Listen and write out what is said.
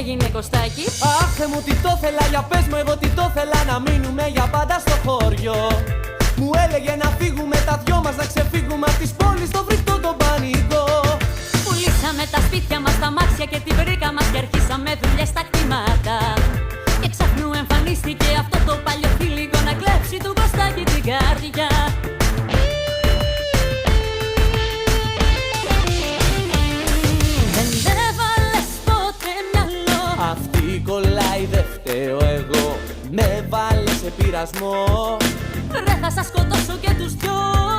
έγινε Κωστάκι? Αχ, Θεέ μου, τι το θέλα, για πες μου εγώ τι το θέλα. Να μείνουμε για πάντα στο χωριό. Μου έλεγε να φύγουμε τα δυο μας, να ξεφύγουμε απ' τις πόλεις στο φρικτό τον πανικό. Πουλήσαμε τα σπίτια μας, τα μάξια και την βρήκα μας και αρχίσαμε δουλειές στα κτήματα. Και ξαφνού εμφανίστηκε αυτό το παλιό φίλικο να κλέψει του Κωστάκι την καρδιά. Δεν έβαλες ποτέ μυαλό. Αυτή κολλάει, δεν φταίω εγώ. Με βάλε σε πειρασμό. Ρε θα σας σκοτώσω και τους δυο.